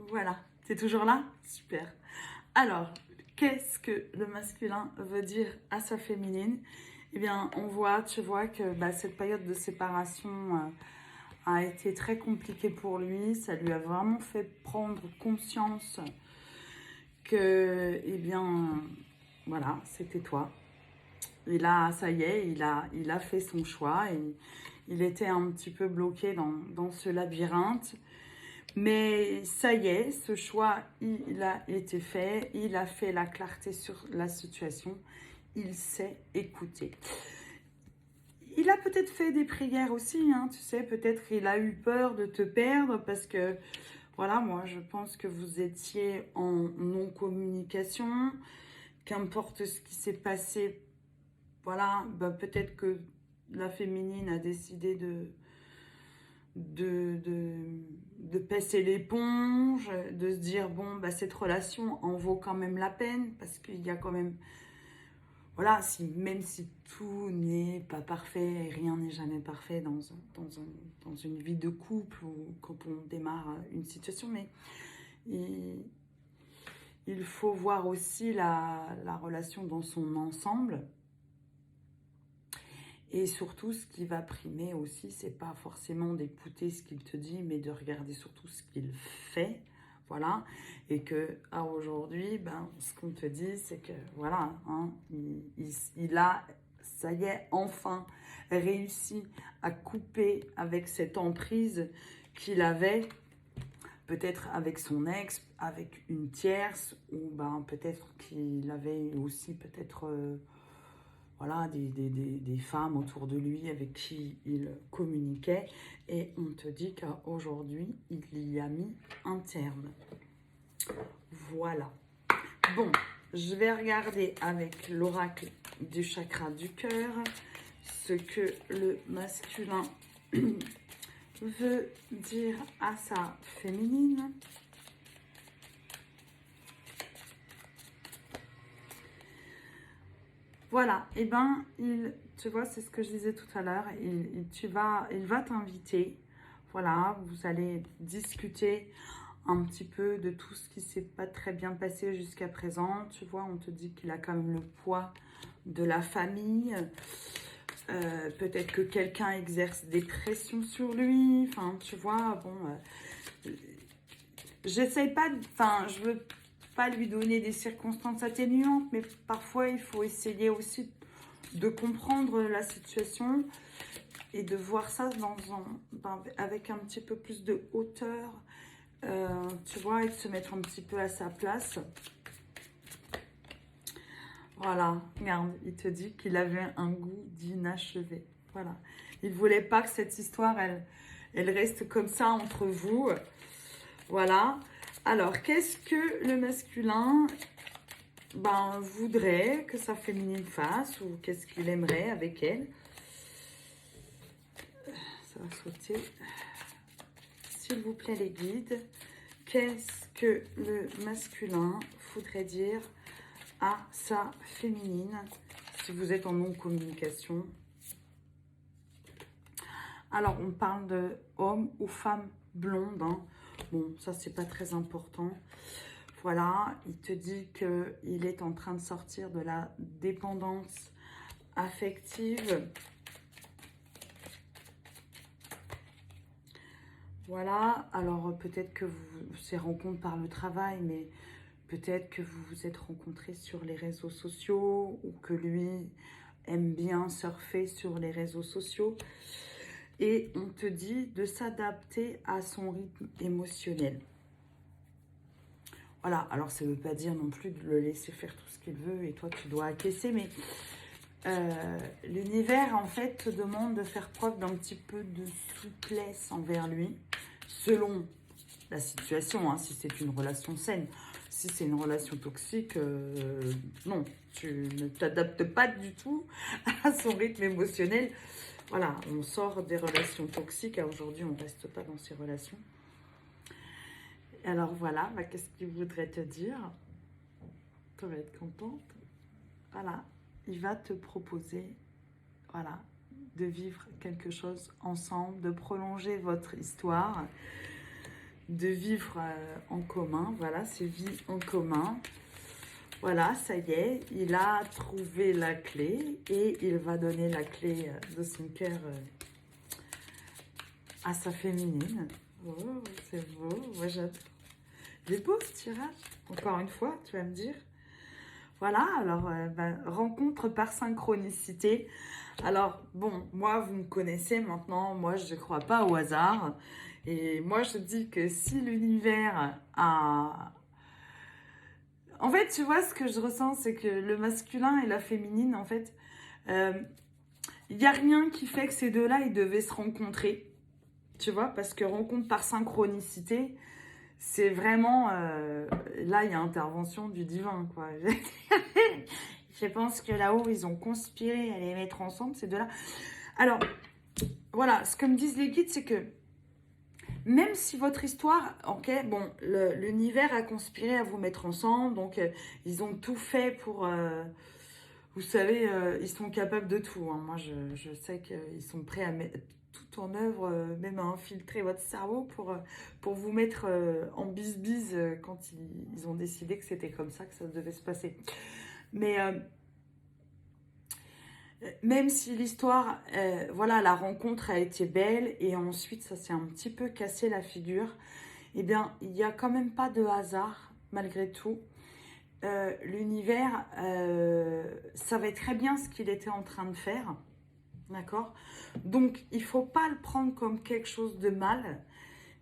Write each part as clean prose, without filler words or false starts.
Voilà, t'es toujours là? Super. Alors, qu'est-ce que le masculin veut dire à sa féminine? Eh bien, tu vois que cette période de séparation a été très compliquée pour lui. Ça lui a vraiment fait prendre conscience que, voilà, c'était toi. Et là, ça y est, il a fait son choix et il était un petit peu bloqué dans ce labyrinthe. Mais ça y est, ce choix, il a été fait. Il a fait la clarté sur la situation. Il s'est écouté. Il a peut-être fait des prières aussi, hein, tu sais, peut-être qu'il a eu peur de te perdre parce que, voilà, moi je pense que vous étiez en non-communication, qu'importe ce qui s'est passé, voilà, peut-être que la féminine a décidé de passer l'éponge, de se dire, bon, cette relation en vaut quand même la peine parce qu'il y a quand même voilà, même si tout n'est pas parfait, et rien n'est jamais parfait dans une vie de couple ou quand on démarre une situation, mais il, il faut voir aussi la relation dans son ensemble. Et surtout, ce qui va primer aussi, c'est pas forcément d'écouter ce qu'il te dit, mais de regarder surtout ce qu'il fait. Voilà. Et que aujourd'hui, ce qu'on te dit, c'est que voilà, hein, il a, ça y est, enfin réussi à couper avec cette emprise qu'il avait, peut-être avec son ex, avec une tierce, ou peut-être qu'il avait aussi peut-être voilà, des femmes autour de lui avec qui il communiquait. Et on te dit qu'aujourd'hui, il y a mis un terme. Voilà. Bon, je vais regarder avec l'oracle du chakra du cœur ce que le masculin veut dire à sa féminine. Voilà, et tu vois, c'est ce que je disais tout à l'heure, il va t'inviter, voilà, vous allez discuter un petit peu de tout ce qui s'est pas très bien passé jusqu'à présent, tu vois, on te dit qu'il a quand même le poids de la famille, peut-être que quelqu'un exerce des pressions sur lui, enfin, tu vois, bon, j'essaye pas, je veux pas lui donner des circonstances atténuantes, mais parfois il faut essayer aussi de comprendre la situation et de voir ça avec un petit peu plus de hauteur, tu vois, et de se mettre un petit peu à sa place. Voilà, regarde, il te dit qu'il avait un goût d'inachevé. Voilà, il voulait pas que cette histoire, elle reste comme ça entre vous. Voilà. Alors, qu'est-ce que le masculin voudrait que sa féminine fasse ou qu'est-ce qu'il aimerait avec elle? Ça va sauter. S'il vous plaît, les guides, qu'est-ce que le masculin voudrait dire à sa féminine si vous êtes en non-communication? Alors, on parle de homme ou femme blonde, hein. Bon, ça, c'est pas très important. Voilà, il te dit qu'il est en train de sortir de la dépendance affective. Voilà, alors peut-être que vous ces rencontres par le travail, mais peut-être que vous vous êtes rencontrés sur les réseaux sociaux ou que lui aime bien surfer sur les réseaux sociaux. Et on te dit de s'adapter à son rythme émotionnel. Voilà, alors ça ne veut pas dire non plus de le laisser faire tout ce qu'il veut et toi tu dois acquiescer, mais l'univers en fait te demande de faire preuve d'un petit peu de souplesse envers lui, selon la situation, hein, si c'est une relation saine. Si c'est une relation toxique, non, tu ne t'adaptes pas du tout à son rythme émotionnel. Voilà, on sort des relations toxiques, aujourd'hui on ne reste pas dans ces relations. Alors voilà, qu'est-ce qu'il voudrait te dire? Tu vas être contente. Voilà, il va te proposer, voilà, de vivre quelque chose ensemble, de prolonger votre histoire. de vivre en commun. Voilà, c'est vie en commun. Voilà, ça y est, il a trouvé la clé et il va donner la clé de son cœur à sa féminine. Oh, c'est beau, moi j'adore. Il est beau ce tirage, encore une fois, tu vas me dire. Voilà, alors, rencontre par synchronicité. Alors, bon, moi, vous me connaissez maintenant, moi, je ne crois pas au hasard. Et moi, je dis que si l'univers a... En fait, tu vois, ce que je ressens, c'est que le masculin et la féminine, en fait, il n'y a rien qui fait que ces deux-là, ils devaient se rencontrer. Tu vois, parce que rencontre par synchronicité, c'est vraiment... là, il y a intervention du divin, quoi. Je pense que là-haut, ils ont conspiré à les mettre ensemble, ces deux-là. Alors, voilà, ce que me disent les guides, c'est que même si votre histoire, ok, bon, l'univers a conspiré à vous mettre ensemble, donc ils ont tout fait pour... vous savez, ils sont capables de tout. Hein. Moi, je sais qu'ils sont prêts à mettre tout en œuvre, même à infiltrer votre cerveau pour vous mettre en bise-bise quand ils ont décidé que c'était comme ça que ça devait se passer. Mais même si l'histoire, voilà, la rencontre a été belle et ensuite ça s'est un petit peu cassé la figure, eh bien, il n'y a quand même pas de hasard malgré tout. L'univers savait très bien ce qu'il était en train de faire, d'accord? Donc, il ne faut pas le prendre comme quelque chose de mal,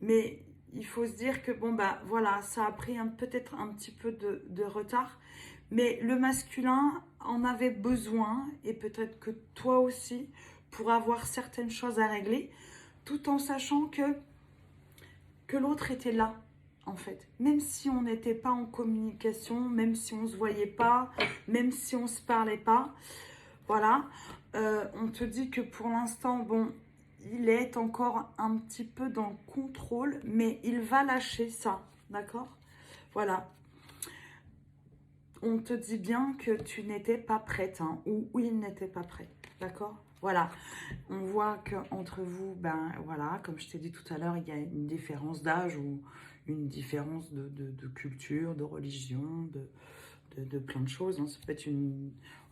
mais il faut se dire que, bon, bah voilà, ça a pris peut-être un petit peu de retard, mais le masculin en avait besoin, et peut-être que toi aussi, pour avoir certaines choses à régler, tout en sachant que l'autre était là, en fait. Même si on n'était pas en communication, même si on ne se voyait pas, même si on ne se parlait pas, voilà, on te dit que pour l'instant, bon, il est encore un petit peu dans le contrôle, mais il va lâcher ça, d'accord? Voilà. On te dit bien que tu n'étais pas prête, hein, ou il n'était pas prêt, d'accord? Voilà, on voit qu'entre vous, ben voilà, comme je t'ai dit tout à l'heure, il y a une différence d'âge ou une différence de culture, de religion, de plein de choses. Hein. Ça peut être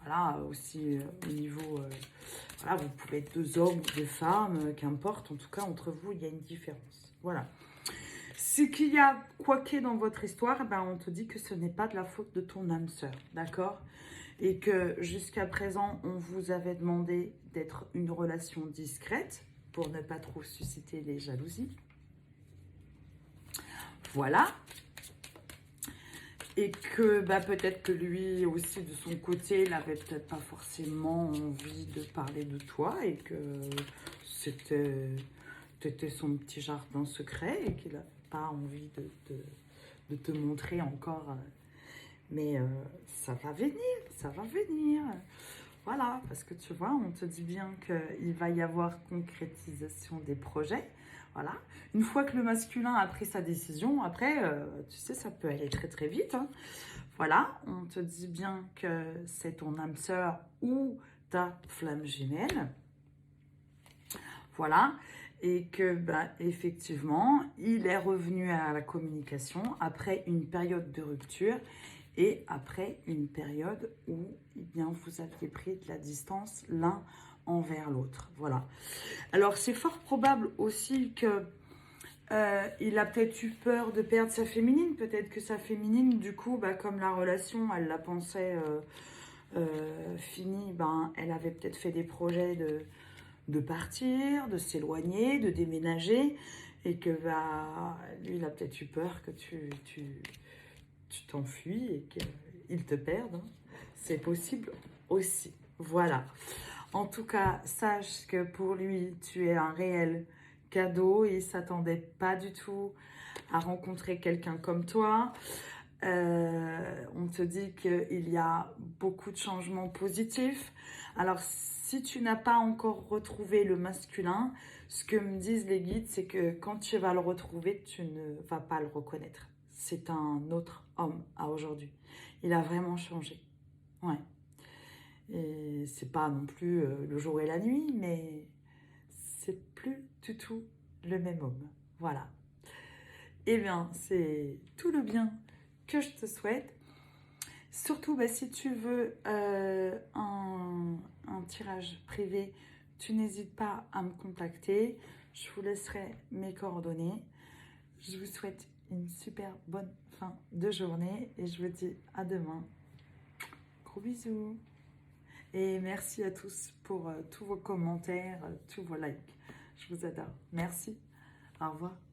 voilà, aussi au niveau, voilà, vous pouvez être deux hommes ou deux femmes, qu'importe. En tout cas, entre vous, il y a une différence. Voilà. Ce qu'il y a quoi qu'il y ait dans votre histoire, ben, on te dit que ce n'est pas de la faute de ton âme sœur, d'accord? Et que jusqu'à présent, on vous avait demandé d'être une relation discrète pour ne pas trop susciter les jalousies. Voilà. Et que bah, peut-être que lui aussi, de son côté, il n'avait peut-être pas forcément envie de parler de toi et que c'était son petit jardin secret et qu'il n'avait pas envie de te montrer encore. Mais ça va venir, ça va venir. Voilà, parce que tu vois, on te dit bien qu'il va y avoir concrétisation des projets. Voilà. Une fois que le masculin a pris sa décision, après, tu sais, ça peut aller très très vite. Hein. Voilà, on te dit bien que c'est ton âme sœur ou ta flamme jumelle. Voilà. Et que, bah, effectivement, il est revenu à la communication après une période de rupture et après une période où eh bien, vous aviez pris de la distance l'un envers l'autre. Voilà. Alors, c'est fort probable aussi que il a peut-être eu peur de perdre sa féminine. Peut-être que sa féminine, du coup, bah, comme la relation, elle la pensait finie, ben, elle avait peut-être fait des projets de partir, de s'éloigner, de déménager, et que bah, lui, il a peut-être eu peur que tu t'enfuis et qu'il te perde. Hein. C'est possible aussi. Voilà. En tout cas, sache que pour lui, tu es un réel cadeau. Il ne s'attendait pas du tout à rencontrer quelqu'un comme toi. On te dit qu'il y a beaucoup de changements positifs. Alors, si tu n'as pas encore retrouvé le masculin, ce que me disent les guides, c'est que quand tu vas le retrouver, tu ne vas pas le reconnaître. C'est un autre homme à aujourd'hui. Il a vraiment changé. Ouais. Et c'est pas non plus le jour et la nuit, mais c'est plus du tout le même homme. Voilà. Eh bien, c'est tout le bien que je te souhaite. Surtout, bah, si tu veux un tirage privé, tu n'hésites pas à me contacter. Je vous laisserai mes coordonnées. Je vous souhaite une super bonne fin de journée et je vous dis à demain. Gros bisous. Et merci à tous pour tous vos commentaires, tous vos likes. Je vous adore. Merci. Au revoir.